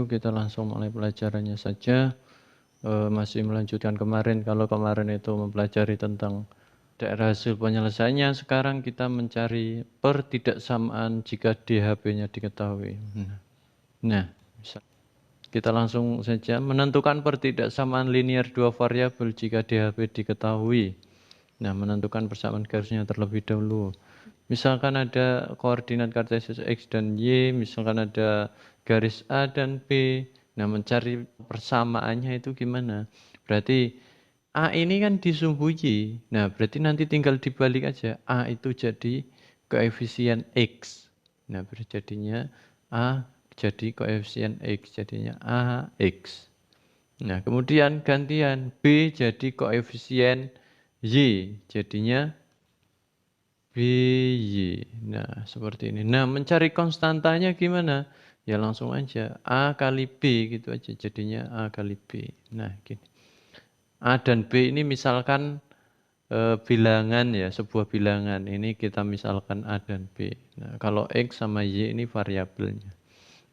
itu kita langsung mulai pelajarannya saja. Masih melanjutkan kemarin, kalau kemarin itu mempelajari tentang daerah hasil penyelesaiannya, sekarang kita mencari pertidaksamaan jika DHP-nya diketahui. Nah, kita langsung saja menentukan pertidaksamaan linear dua variabel jika DHP diketahui. Nah, menentukan persamaan garisnya terlebih dahulu. Misalkan ada koordinat kartesius X dan Y, misalkan ada garis A dan B. Nah, mencari persamaannya itu gimana? Berarti A ini kan disumbu Y. Nah, berarti nanti tinggal dibalik aja. A itu jadi koefisien X. Nah, jadinya A jadi koefisien X. Jadinya AX. Nah, kemudian gantian B jadi koefisien Y. Jadinya BY. Nah, seperti ini. Nah, mencari konstantanya gimana? Ya langsung aja. A kali B gitu aja. Jadinya A kali B. Nah, gini. A dan B ini misalkan bilangan ya, sebuah bilangan. Ini kita misalkan A dan B. Nah, kalau X sama Y ini variabelnya.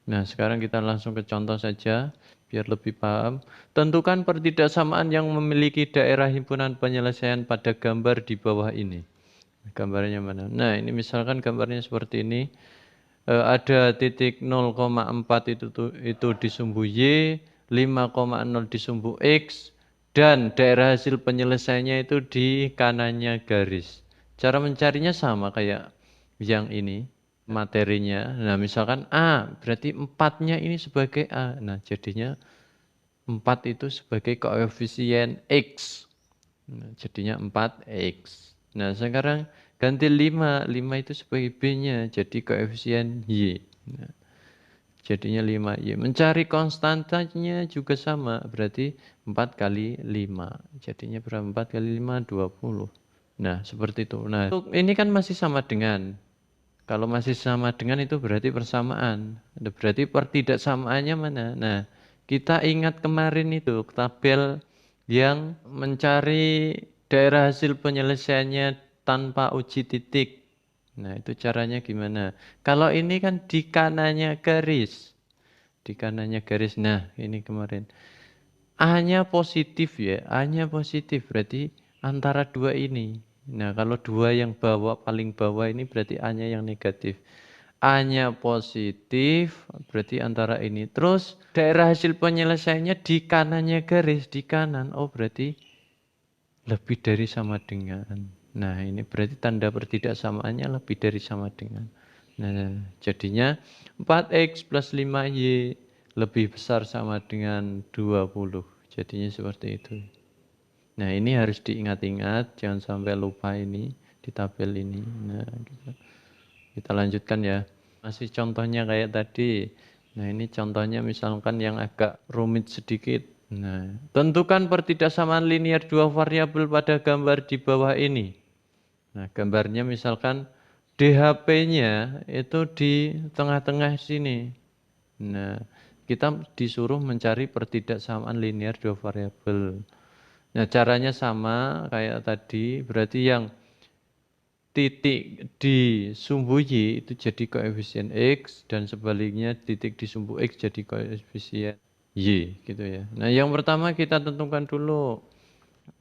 Nah, sekarang kita langsung ke contoh saja, biar lebih paham. Tentukan pertidaksamaan yang memiliki daerah himpunan penyelesaian pada gambar di bawah ini. Gambarnya mana? Nah, ini misalkan gambarnya seperti ini. Ada titik 0,4 itu di sumbu Y, 5,0 di sumbu X, dan daerah hasil penyelesaiannya itu di kanannya garis. Cara mencarinya sama kayak yang ini, materinya. Nah, misalkan A, berarti 4-nya ini sebagai A. Nah, jadinya 4 itu sebagai koefisien X. Nah, jadinya 4X. Nah, sekarang ganti 5. 5 itu sebagai B-nya, jadi koefisien Y. Nah, jadinya 5Y. Mencari konstantanya juga sama, berarti 4 kali 5. Jadinya berapa? 4 kali 5, 20. Nah, seperti itu. Nah, ini kan masih sama dengan. Kalau masih sama dengan itu berarti persamaan. Berarti pertidaksamaannya mana? Nah, kita ingat kemarin itu tabel yang mencari daerah hasil penyelesaiannya tanpa uji titik. Nah, itu caranya gimana? Kalau ini kan di kanannya garis. Di kanannya garis. Nah, ini kemarin. A-nya positif ya. A-nya positif berarti antara dua ini. Nah, kalau dua yang paling bawah ini berarti A-nya yang negatif. A-nya positif berarti antara ini. Terus daerah hasil penyelesaiannya di kanannya garis, di kanan. Oh, berarti lebih dari sama dengan. Nah, ini berarti tanda pertidaksamaannya lebih dari sama dengan. Nah, jadinya 4X plus 5Y lebih besar sama dengan 20. Jadinya seperti itu. Nah, ini harus diingat-ingat, jangan sampai lupa ini di tabel ini. Nah, kita lanjutkan ya. Masih contohnya kayak tadi. Nah, ini contohnya misalkan yang agak rumit sedikit. Nah, tentukan pertidaksamaan linear dua variabel pada gambar di bawah ini. Nah, gambarnya misalkan DHP-nya itu di tengah-tengah sini. Nah, kita disuruh mencari pertidaksamaan linear dua variabel. Nah, caranya sama kayak tadi, berarti yang titik di sumbu Y itu jadi koefisien X dan sebaliknya titik di sumbu X jadi koefisien Y gitu ya. Nah, yang pertama kita tentukan dulu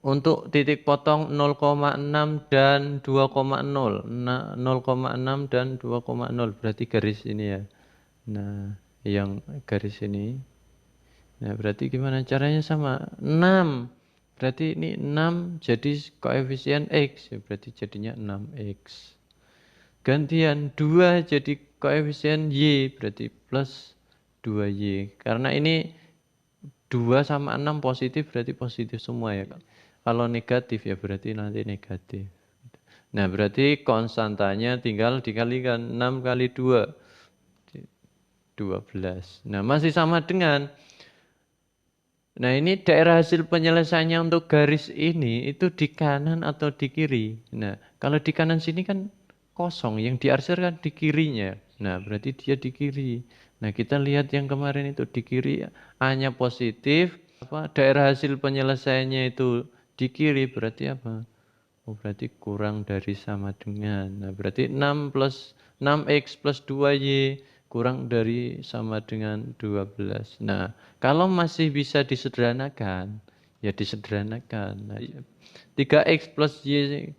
untuk titik potong 0,6 dan 2,0. Nah, 0,6 dan 2,0 berarti garis ini ya. Nah, yang garis ini. Nah, berarti gimana caranya sama? 6. Berarti ini 6 jadi koefisien X. Berarti jadinya 6X. Gantian 2 jadi koefisien Y. Berarti plus 2Y. Karena ini 2 sama 6 positif berarti positif semua ya. Kalau negatif ya berarti nanti negatif. Nah, berarti konstantanya tinggal dikalikan 6 kali 2. 12. Nah, masih sama dengan. Nah, ini daerah hasil penyelesaiannya untuk garis ini itu di kanan atau di kiri. Nah, kalau di kanan sini kan kosong, yang diarsir kan di kirinya. Nah, berarti dia di kiri. Nah, kita lihat yang kemarin itu di kiri, A-nya positif, daerah hasil penyelesaiannya itu di kiri, berarti apa? Oh, berarti kurang dari sama dengan. Nah, berarti 6 plus 6X plus 2Y kurang dari sama dengan 12. Nah, kalau masih bisa disederhanakan, ya disederhanakan. Nah, 3x plus y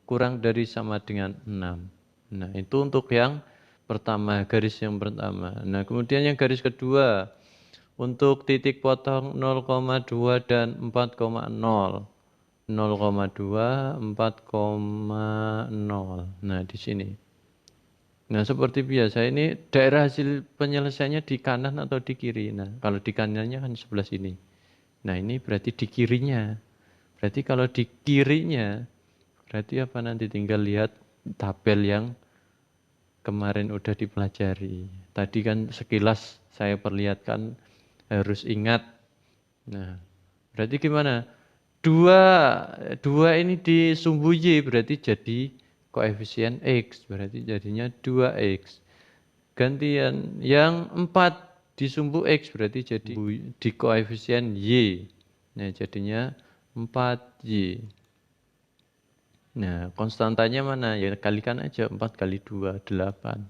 kurang dari sama dengan 6. Nah, itu untuk yang pertama, garis yang pertama. Nah, kemudian yang garis kedua, untuk titik potong 0,2 dan 4,0. 0,2, 4,0. Nah, di sini. Nah, seperti biasa ini daerah hasil penyelesaiannya di kanan atau di kiri. Nah, kalau di kanannya kan sebelah sini. Nah, ini berarti di kirinya. Berarti kalau di kirinya, berarti apa nanti tinggal lihat tabel yang kemarin udah dipelajari. Tadi kan sekilas saya perlihatkan harus ingat. Nah, berarti gimana? Dua, dua ini disumbu Y berarti jadi koefisien X. Berarti jadinya 2X. Gantian yang 4 disumbu X berarti jadi di koefisien Y. Nah, jadinya 4Y. Nah, konstantanya mana? Ya kalikan aja 4 kali 2, 8.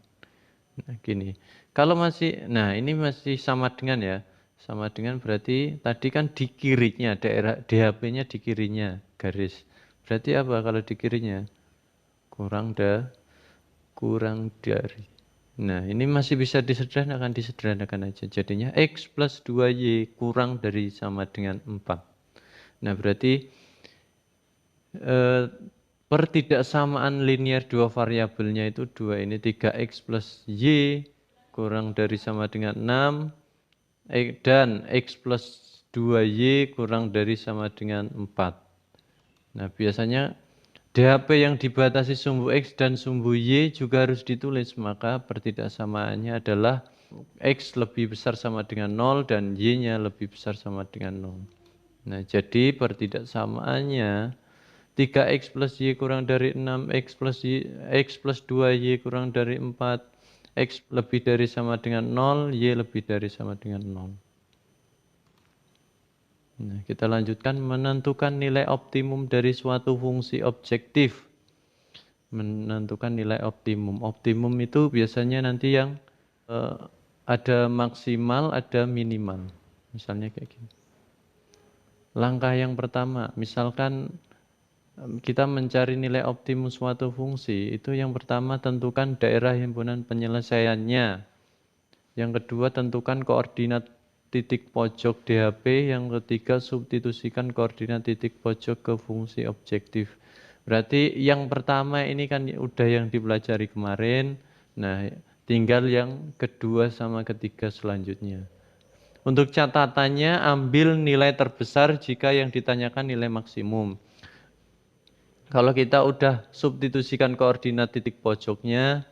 Nah, gini. Kalau masih, nah ini masih sama dengan ya. Sama dengan berarti tadi kan di kirinya, daerah DHP-nya di kirinya, garis. Berarti apa kalau di kirinya? Kurang dari. Nah, ini masih bisa disederhanakan aja. Jadinya X plus 2Y kurang dari sama dengan 4. Nah, berarti pertidaksamaan linear dua variabelnya itu 2 ini 3X plus Y kurang dari sama dengan 6 dan X plus 2Y kurang dari sama dengan 4. Nah, biasanya DHP yang dibatasi sumbu X dan sumbu Y juga harus ditulis, maka pertidaksamaannya adalah X lebih besar sama dengan 0 dan Y-nya lebih besar sama dengan 0. Nah, jadi pertidaksamaannya 3X plus Y kurang dari 6, X plus 2Y kurang dari 4, X lebih dari sama dengan 0, Y lebih dari sama dengan 0. Nah, kita lanjutkan menentukan nilai optimum dari suatu fungsi objektif. Menentukan nilai optimum. Optimum itu biasanya nanti yang ada maksimal, ada minimal. Misalnya kayak gini. Langkah yang pertama, misalkan kita mencari nilai optimum suatu fungsi, itu yang pertama tentukan daerah himpunan penyelesaiannya. Yang kedua tentukan koordinat titik pojok DHP, yang ketiga substitusikan koordinat titik pojok ke fungsi objektif. Berarti yang pertama ini kan udah yang dipelajari kemarin. Nah, tinggal yang kedua sama ketiga selanjutnya. Untuk catatannya ambil nilai terbesar jika yang ditanyakan nilai maksimum. Kalau kita udah substitusikan koordinat titik pojoknya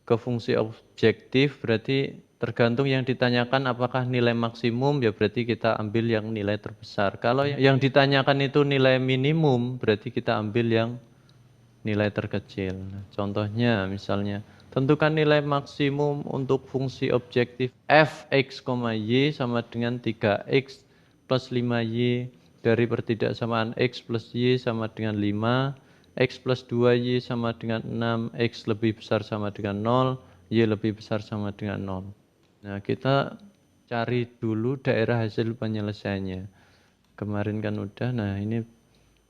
ke fungsi objektif, berarti tergantung yang ditanyakan apakah nilai maksimum, ya berarti kita ambil yang nilai terbesar. Kalau yang ditanyakan itu nilai minimum, berarti kita ambil yang nilai terkecil. Nah, contohnya misalnya, tentukan nilai maksimum untuk fungsi objektif f(x, y) sama dengan 3x plus 5y dari pertidaksamaan x plus y sama dengan 5, x plus 2y sama dengan 6, x lebih besar sama dengan 0, y lebih besar sama dengan 0. Nah, kita cari dulu daerah hasil penyelesaiannya. Kemarin kan udah, nah ini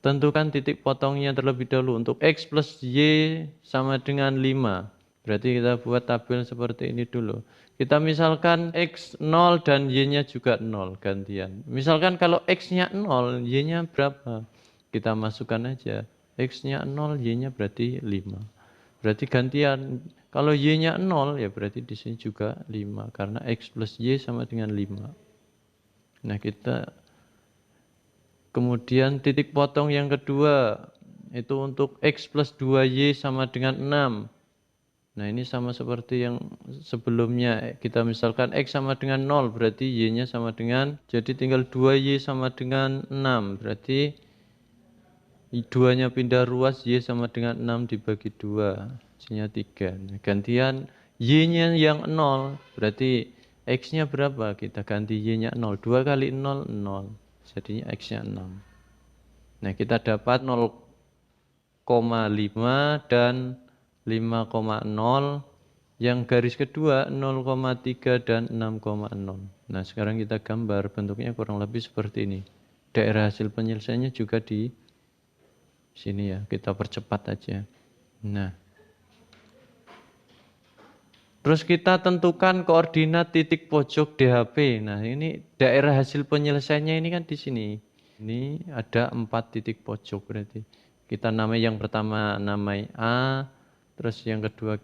tentukan titik potongnya terlebih dahulu. Untuk x plus y sama dengan 5. Berarti kita buat tabel seperti ini dulu. Kita misalkan x 0 dan y-nya juga 0 gantian. Misalkan kalau x-nya 0, y-nya berapa? Kita masukkan aja. X-nya 0, y-nya berarti 5. Berarti gantian. Kalau y-nya 0, ya berarti di sini juga 5. Karena x plus y sama dengan 5. Nah, kita kemudian titik potong yang kedua, itu untuk x plus 2y sama dengan 6. Nah, ini sama seperti yang sebelumnya. Kita misalkan x sama dengan 0, berarti y-nya sama dengan, jadi tinggal 2y sama dengan 6. Berarti 2-nya pindah ruas, y sama dengan 6 dibagi 2. Hasilnya 3. Nah, gantian y-nya yang 0, berarti x-nya berapa? Kita ganti y-nya 0. 2 kali 0, 0. Jadinya x-nya 6. Nah, kita dapat 0,5 dan 5,0 Yang garis kedua 0,3 dan 6,0. Nah, sekarang kita gambar bentuknya kurang lebih seperti ini. Daerah hasil penyelesaiannya juga di sini ya, kita percepat aja. Nah, terus kita tentukan koordinat titik pojok DHP. Nah, ini daerah hasil penyelesaiannya ini kan di sini. Ini ada 4 titik pojok berarti. Kita namai yang pertama namai A, terus yang kedua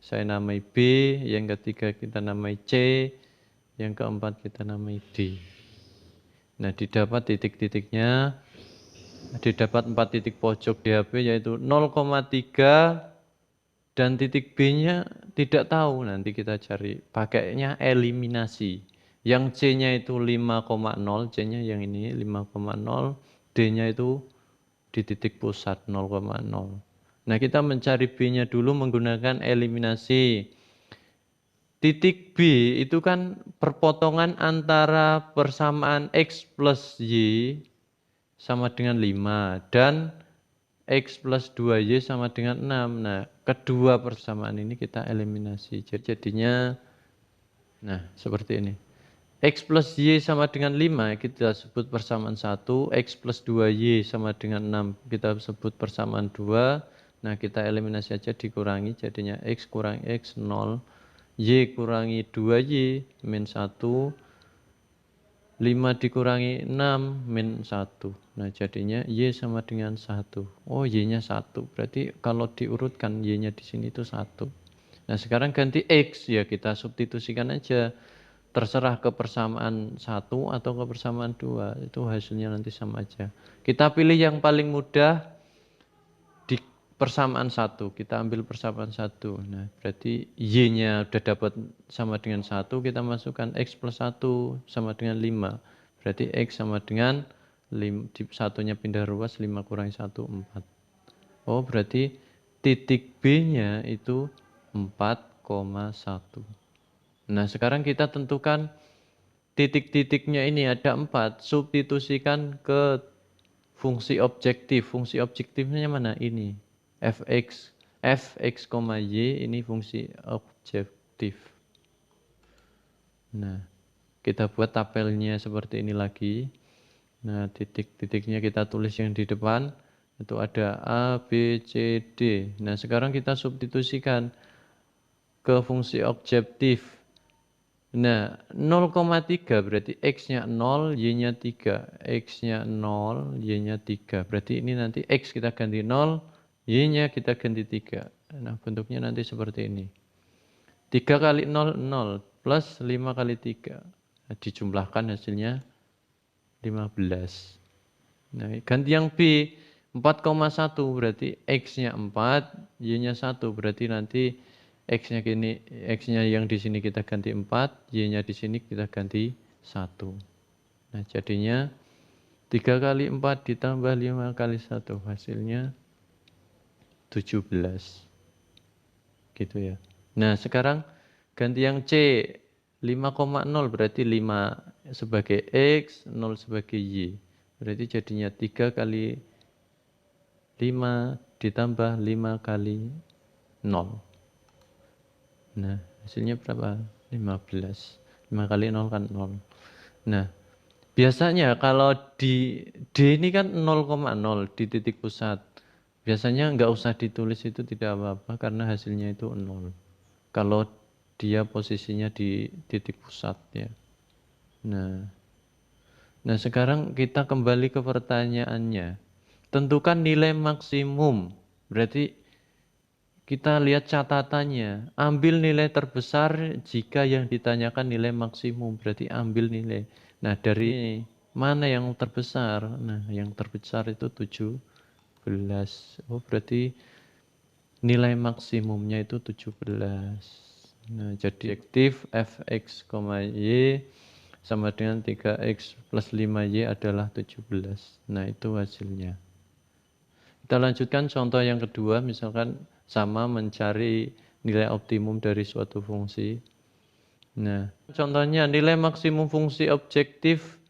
saya namai B, yang ketiga kita namai C, yang keempat kita namai D. Nah, didapat titik-titiknya, didapat 4 titik pojok DHP yaitu 0,3 dan titik B-nya tidak tahu, nanti kita cari. Pakainya eliminasi. Yang C-nya itu 5,0, C-nya yang ini 5,0, D-nya itu di titik pusat 0,0. Nah, kita mencari B-nya dulu menggunakan eliminasi. Titik B itu kan perpotongan antara persamaan X plus Y sama dengan 5 dan X plus 2Y sama dengan 6. Nah, kedua persamaan ini kita eliminasi. Jadinya, nah seperti ini. X plus Y sama dengan 5 kita sebut persamaan 1. X plus 2Y sama dengan 6 kita sebut persamaan 2. Nah, kita eliminasi aja dikurangi. Jadinya X kurang X 0. Y kurangi 2Y min 1. 5 dikurangi 6 min 1. Nah, jadinya Y sama dengan 1. Oh, Y-nya 1. Berarti kalau diurutkan Y-nya di sini itu 1. Nah, sekarang ganti X ya, kita substitusikan aja. Terserah ke persamaan 1 atau ke persamaan 2. Itu hasilnya nanti sama aja. Kita pilih yang paling mudah di persamaan 1. Kita ambil persamaan 1. Nah, berarti Y-nya udah dapat sama dengan 1. Kita masukkan X plus 1 sama dengan 5. Berarti X sama dengan 5. Satunya pindah ruas, 5 kurangi 1, 4. Oh, berarti titik B-nya itu 4,1. Nah, sekarang kita tentukan titik-titiknya ini ada 4. Substitusikan ke fungsi objektif. Fungsi objektifnya mana? Ini. Fx, y ini fungsi objektif. Nah, kita buat tabelnya seperti ini lagi. Nah, titik-titiknya kita tulis yang di depan. Itu ada A, B, C, D. Nah, sekarang kita substitusikan ke fungsi objektif. Nah, 0,3 berarti X-nya 0, Y-nya 3. X-nya 0, Y-nya 3. Berarti ini nanti X kita ganti 0, Y-nya kita ganti 3. Nah, bentuknya nanti seperti ini. 3 kali 0, 0. Plus 5 kali 3. Nah, dijumlahkan hasilnya 15. Nah, ganti yang B. 4,1 berarti X-nya 4, Y-nya 1. Berarti nanti X-nya gini, X-nya yang di sini kita ganti 4, Y-nya di sini kita ganti 1. Nah, jadinya 3 kali 4 ditambah 5 kali 1, hasilnya 17. Gitu ya. Nah, sekarang ganti yang C, 5,0 berarti 5 sebagai X, 0 sebagai Y. Berarti jadinya 3 kali 5 ditambah 5 kali 0. Nah, hasilnya berapa? 15. 5 kali 0 kan 0. Nah, biasanya kalau di D ini kan 0,0 di titik pusat. Biasanya nggak usah ditulis itu tidak apa-apa karena hasilnya itu 0. Kalau dia posisinya di titik pusat ya. Nah, sekarang kita kembali ke pertanyaannya. Tentukan nilai maksimum. Berarti kita lihat catatannya, ambil nilai terbesar jika yang ditanyakan nilai maksimum, berarti ambil nilai. Nah, dari mana yang terbesar? Nah, yang terbesar itu 17. Oh, berarti nilai maksimumnya itu 17. Nah, jadi objektif fx, y sama dengan 3x plus 5y adalah 17. Nah, itu hasilnya. Kita lanjutkan contoh yang kedua, misalkan sama mencari nilai optimum dari suatu fungsi. Nah, contohnya nilai maksimum fungsi objektif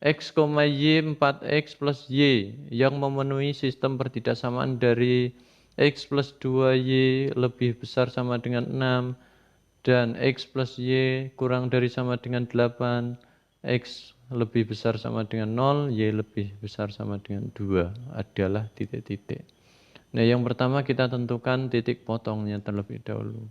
x, y 4x plus y yang memenuhi sistem pertidaksamaan dari x plus 2y lebih besar sama dengan 6 dan X plus Y kurang dari sama dengan 8, X lebih besar sama dengan 0, Y lebih besar sama dengan 2 adalah titik-titik. Nah, yang pertama kita tentukan titik potongnya terlebih dahulu.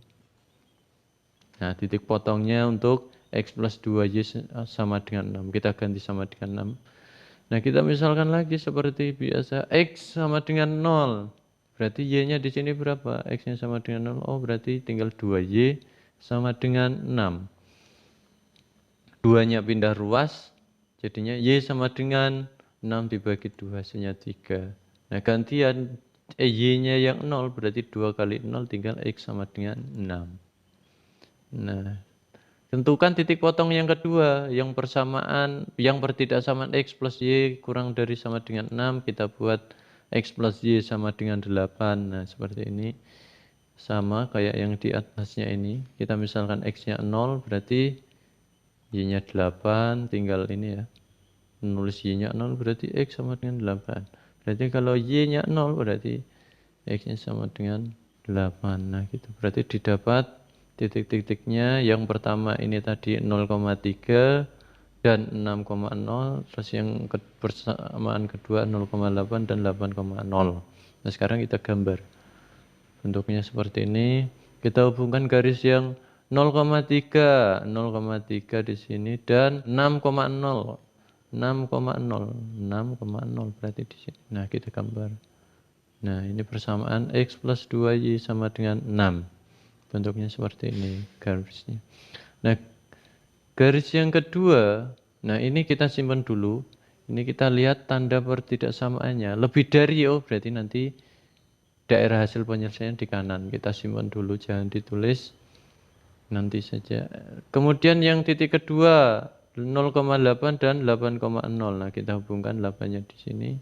Nah, titik potongnya untuk X plus 2Y sama dengan 6. Kita ganti sama dengan 6. Nah, kita misalkan lagi seperti biasa, X sama dengan 0. Berarti Y-nya di sini berapa? X-nya sama dengan 0. Oh, berarti tinggal 2Y sama dengan 6. 2-nya pindah ruas, jadinya Y sama dengan 6 dibagi 2, hasilnya 3. Nah, gantian Y-nya yang 0, berarti 2 kali 0 tinggal X sama dengan 6. Nah, tentukan titik potong yang kedua, yang persamaan, yang pertidaksamaan X plus Y kurang dari sama dengan 6, kita buat X plus Y sama dengan 8. Nah, seperti ini. Sama kayak yang di atasnya ini. Kita misalkan X-nya 0, berarti Y-nya 8, tinggal ini ya. Menulis Y-nya 0, berarti X sama dengan 8. Berarti kalau Y-nya 0, berarti X-nya sama dengan 8. Nah, gitu. Berarti didapat titik-titiknya yang pertama ini tadi 0,3 dan 6,0, terus yang persamaan kedua 0,8 dan 8,0. Nah, sekarang kita gambar bentuknya seperti ini. Kita hubungkan garis yang 0,3 di sini dan 6,0 berarti di sini. Nah, kita gambar. Nah, ini persamaan X plus 2Y sama dengan 6. Bentuknya seperti ini garisnya. Nah, garis yang kedua, nah ini kita simpan dulu. Ini kita lihat tanda pertidaksamaannya. Lebih dari berarti nanti daerah hasil penyelesaian di kanan. Kita simpan dulu, jangan ditulis. Nanti saja. Kemudian yang titik kedua 0,8 dan 8,0. Nah, kita hubungkan 8-nya di sini,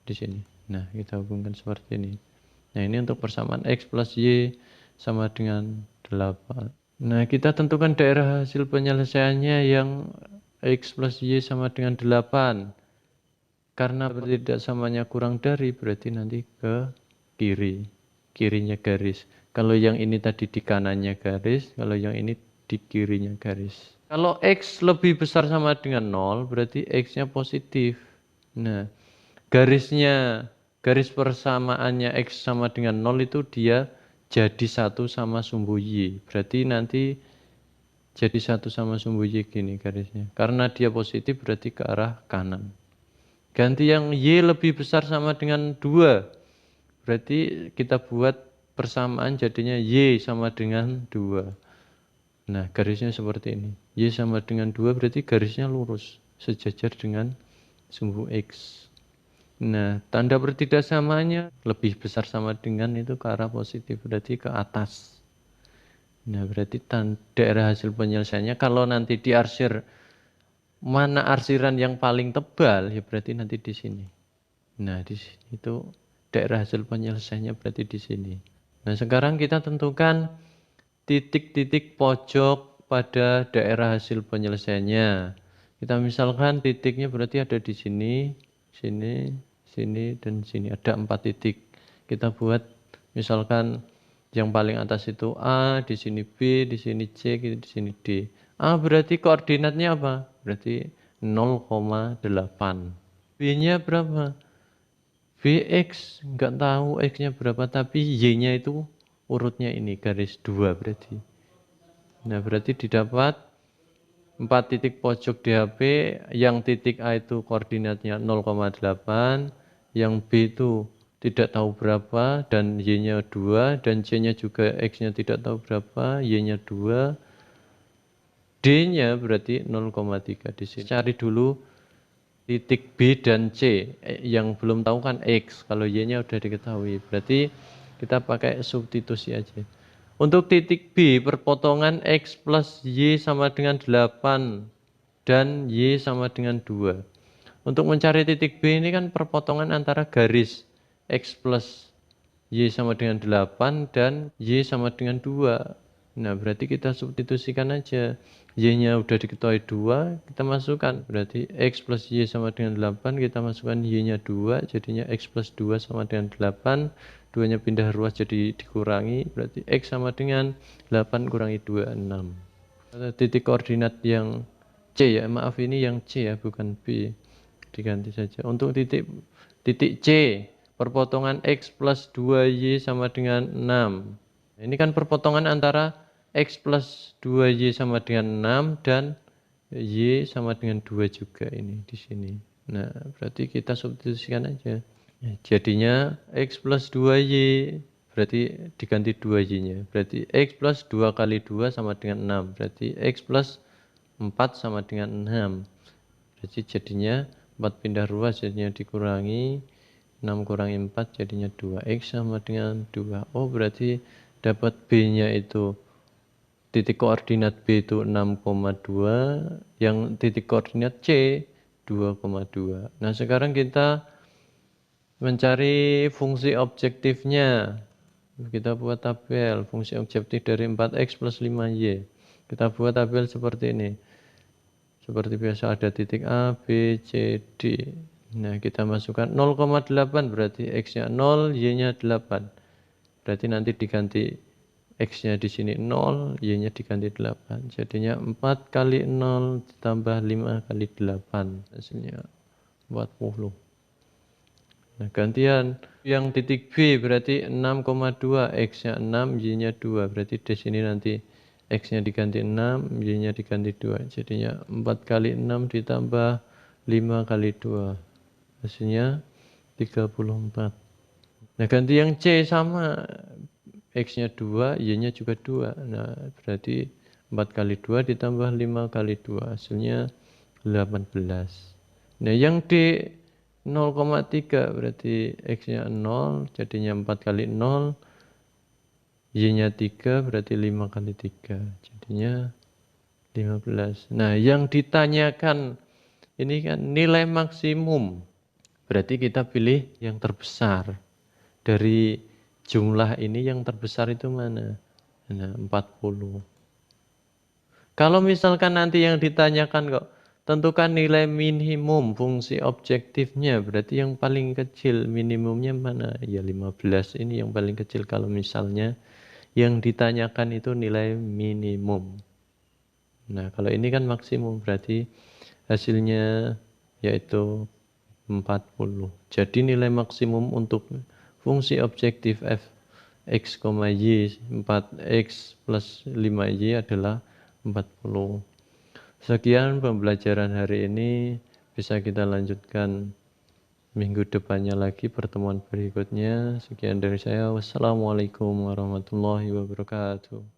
di sini. Nah, kita hubungkan seperti ini. Nah, ini untuk persamaan X plus Y sama dengan 8. Nah, kita tentukan daerah hasil penyelesaiannya yang X plus Y sama dengan 8. Karena pertidaksamanya kurang dari, berarti nanti ke kiri. Kirinya garis. Kalau yang ini tadi di kanannya garis, kalau yang ini di kirinya garis. Kalau X lebih besar sama dengan 0, berarti X-nya positif. Nah, garis persamaannya X sama dengan 0 itu dia jadi satu sama sumbu Y. Berarti nanti jadi satu sama sumbu Y gini garisnya. Karena dia positif berarti ke arah kanan. Ganti yang Y lebih besar sama dengan 2. Berarti kita buat persamaan jadinya Y sama dengan 2. Nah, garisnya seperti ini. Y sama dengan 2 berarti garisnya lurus. Sejajar dengan sumbu X. Nah, tanda pertidaksamanya lebih besar sama dengan itu ke arah positif, berarti ke atas. Nah, berarti daerah hasil penyelesaiannya kalau nanti diarsir mana arsiran yang paling tebal, ya berarti nanti di sini. Nah, di sini itu daerah hasil penyelesaiannya berarti di sini. Nah, sekarang kita tentukan titik-titik pojok pada daerah hasil penyelesaiannya. Kita misalkan titiknya berarti ada di sini, sini, sini, dan sini. Ada 4 titik. Kita buat misalkan yang paling atas itu A, di sini B, di sini C, di sini D. A berarti koordinatnya apa? Berarti 0,8. B-nya berapa? Bx, nggak tahu X-nya berapa, tapi Y-nya itu urutnya ini, garis 2 berarti. Nah, berarti didapat 4 titik pojok DHP, yang titik A itu koordinatnya 0,8, yang B itu tidak tahu berapa, dan Y-nya 2, dan C-nya juga X-nya tidak tahu berapa, Y-nya 2, D-nya berarti 0,3 di sini. Cari dulu titik B dan C, yang belum tahu kan X, kalau Y-nya udah diketahui, berarti kita pakai substitusi aja. Untuk titik B, perpotongan X plus Y sama dengan 8 dan Y sama dengan 2. Untuk mencari titik B ini kan perpotongan antara garis X plus Y sama dengan 8 dan Y sama dengan 2. Nah, berarti kita substitusikan aja. Y-nya udah diketahui 2, kita masukkan. Berarti X plus Y sama dengan 8, kita masukkan Y-nya 2, jadinya X plus 2 sama dengan 8. 2-nya pindah ruas jadi dikurangi, berarti X sama dengan 8 kurangi 2, 6. Titik koordinat yang C ya, maaf ini yang C ya, bukan B. Diganti saja. Untuk titik C, perpotongan X plus 2Y sama dengan 6. Ini kan perpotongan antara X plus 2Y sama dengan 6 dan Y sama dengan 2 juga ini di sini. Nah, berarti kita substitusikan aja. Ya, jadinya X plus 2Y, berarti diganti 2Y-nya. Berarti X plus 2 kali 2 sama dengan 6. Berarti X plus 4 sama dengan 6. Berarti jadinya 4 pindah ruas jadinya dikurangi 6 kurangi 4 jadinya 2. X sama dengan 2. Oh, berarti dapat B-nya itu titik koordinat B itu 6,2, yang titik koordinat C 2,2. Nah, sekarang kita mencari fungsi objektifnya. Kita buat tabel fungsi objektif dari 4x plus 5y. Kita buat tabel seperti ini. Seperti biasa ada titik A, B, C, D. Nah, kita masukkan 0,8 berarti x-nya 0, y-nya 8. Berarti nanti diganti x-nya di sini 0, y-nya diganti 8. Jadinya 4 kali 0 ditambah 5 kali 8. Hasilnya 40. Nah, gantian yang titik B berarti 6,2, x-nya 6, y-nya 2. Berarti di sini nanti x-nya diganti 6, y-nya diganti 2. Jadinya 4 kali 6 ditambah 5 kali 2. Hasilnya 34. Nah, ganti yang C sama. X-nya 2, Y-nya juga 2. Nah, berarti 4 kali 2 ditambah 5 kali 2. Hasilnya 18. Nah, yang D 0,3 berarti X-nya 0, jadinya 4 kali 0. Y-nya 3 berarti 5 kali 3. Jadinya 15. Nah, yang ditanyakan ini kan nilai maksimum. Berarti kita pilih yang terbesar. Dari jumlah ini yang terbesar itu mana? Nah, 40. Kalau misalkan nanti yang ditanyakan kok, tentukan nilai minimum fungsi objektifnya. Berarti yang paling kecil minimumnya mana? Ya 15 ini yang paling kecil kalau misalnya yang ditanyakan itu nilai minimum. Nah, kalau ini kan maksimum berarti hasilnya yaitu 40. Jadi nilai maksimum untuk fungsi objektif f x, y 4x plus 5y adalah 40. Sekian pembelajaran hari ini, bisa kita lanjutkan minggu depannya lagi pertemuan berikutnya. Sekian dari saya. Wassalamualaikum warahmatullahi wabarakatuh.